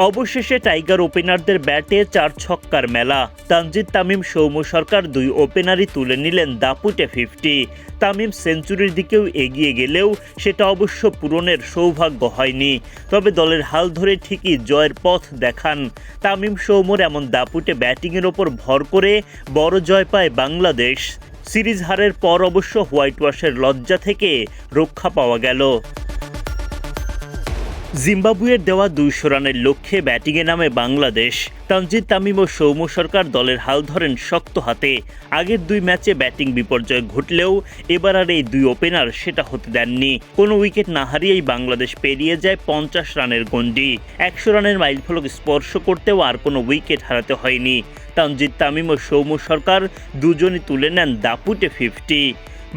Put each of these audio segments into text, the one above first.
অবশেষে টাইগার ওপেনারদের ব্যাটে 4 ছক্কার মেলা। তানজিদ তামিম, সৌম্য সরকার দুই ওপেনারই তুলে নিলেন দাপুটে 50। তামিম সেঞ্চুরির দিকেও এগিয়ে গেলেও সেটা অবশ্য পূরণের সৌভাগ্য হয়নি। তবে দলের হাল ধরে ঠিকই জয়ের পথ দেখান। তামিম সৌম্যর এমন দাপুটে ব্যাটিংয়ের ওপর ভর করে বড় জয় পায় বাংলাদেশ। সিরিজ হারের পর অবশ্য হোয়াইট ওয়াশের লজ্জা থেকে রক্ষা পাওয়া গেল। জিম্বাবুয়ের দেওয়া 200 রানের লক্ষ্যে ব্যাটিংয়ে নামে বাংলাদেশ। তানজিদ তামিম ও সৌম্য সরকার দলের হাল ধরেন শক্ত হাতে। আগের 2 ম্যাচে ব্যাটিং বিপর্যয় ঘটলেও এবার আর এই 2 ওপেনার সেটা হতে দেননি। কোনো উইকেট না হারিয়েই বাংলাদেশ পেরিয়ে যায় 50 রানের গণ্ডি। 100 রানের মাইলফলক স্পর্শ করতেও আর কোনো উইকেট হারাতে হয়নি। তানজিদ তামিম ও সৌম্য সরকার দুজনই তুলে নেন দাপুটে 50।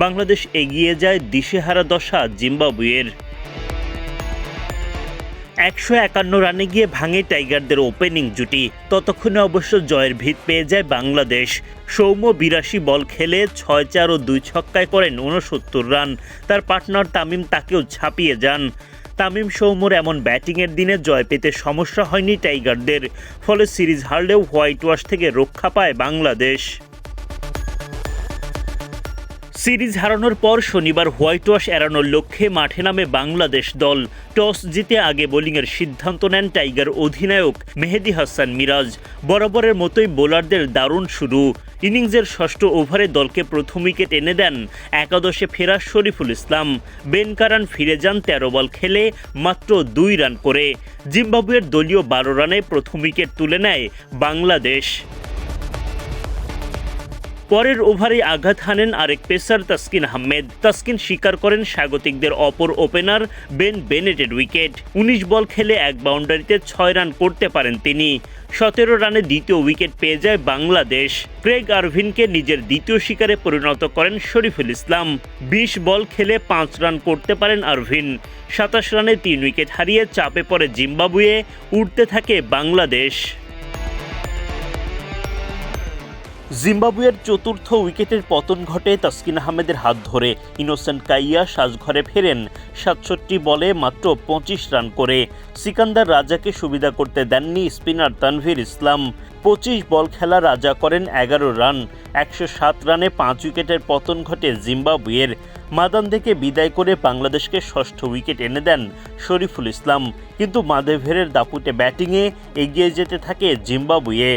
বাংলাদেশ এগিয়ে যায় দিশেহারা দশা জিম্বাবুয়ের। 151 রানে গিয়ে ভাঙে টাইগারদের ওপেনিং জুটি। ততক্ষণে অবশ্য জয়ের ভিত পেয়ে যায় বাংলাদেশ। সৌম্য 82 বল খেলে 6-4 ও 2 ছক্কায় করেন 69 রান। তার পার্টনার তামিম তাকেও ছাপিয়ে যান। তামিম সৌম্যর এমন ব্যাটিংয়ের দিনে জয় পেতে সমস্যা হয়নি টাইগারদের। ফলে সিরিজ হারলেও হোয়াইট ওয়াশ থেকে রক্ষা পায় বাংলাদেশ। সিরিজ হারানোর পর শনিবার হোয়াইট ওয়াশ এড়ানোর লক্ষ্যে মাঠে নামে বাংলাদেশ দল। টস জিতে আগে বোলিংয়ের সিদ্ধান্ত নেন টাইগার অধিনায়ক মেহেদী হাসান মিরাজ। বরাবরের মতোই বোলারদের দারুণ শুরু। ইনিংসের 6ষ্ঠ ওভারে দলকে প্রথম উইকেট এনে দেন একাদশে ফেরা শরীফুল ইসলাম। বেন কারান ফিরে যান 13 বল খেলে মাত্র 2 রান করে। জিম্বাবুয়ের দলীয় 12 রানে প্রথম উইকেট তুলে নেয় বাংলাদেশ। পরের ওভারে আঘাত হানেন আরেক পেসার তাসকিন আহমেদ। তাসকিন স্বীকার করেন স্বাগতিকদের অপর ওপেনার বেন বেনেটের উইকেট। 19 বল খেলে 1 বাউন্ডারিতে 6 রান করতে পারেন তিনি। 17 রানে দ্বিতীয় উইকেট পেয়ে যায় বাংলাদেশ। ক্রেগ আরভিনকে নিজের দ্বিতীয় শিকারে পরিণত করেন শরীফুল ইসলাম। 20 বল খেলে 5 রান করতে পারেন আরভিন। 27 রানে 3 উইকেট হারিয়ে চাপে পড়ে জিম্বাবুয়ে। উঠতে থাকে বাংলাদেশ। জিম্বাবুয়ের চতুর্থ উইকেটের পতন ঘটে তাসকিন আহমেদের হাত ধরে। ইনোসেন্ট কাইয়া সাজঘরে ফেরেন 67 বলে মাত্র 25 রান করে। সিকান্দার রাজাকে সুবিধা করতে দেননি স্পিনার তানভীর ইসলাম। 25 বল খেলা রাজা করেন 11 রান। 107 রানে 5 উইকেটের পতন ঘটে জিম্বাবুয়ের। মাদান থেকে বিদায় করে বাংলাদেশকে 6ষ্ঠ উইকেট এনে দেন শরীফুল ইসলাম। কিন্তু মাদেভেরের দাপুটে ব্যাটিংয়ে এগিয়ে যেতে থাকে জিম্বাবুয়ে।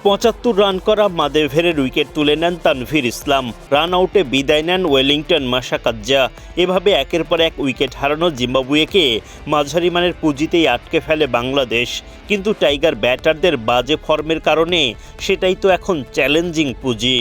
75 রান করা মাদেভেরের উইকেট তুলে নেন তানভীর ইসলাম। রান আউটে বিদায় নেন ওয়েলিংটন মাসাকাজ্জা। এভাবে একের পর এক উইকেট হারানো জিম্বাবুয়েকে মাঝারি মানের পুঁজিতেই আটকে ফেলে বাংলাদেশ। কিন্তু টাইগার ব্যাটারদের বাজে ফর্মের কারণে সেটাই তো এখন চ্যালেঞ্জিং পুঁজি।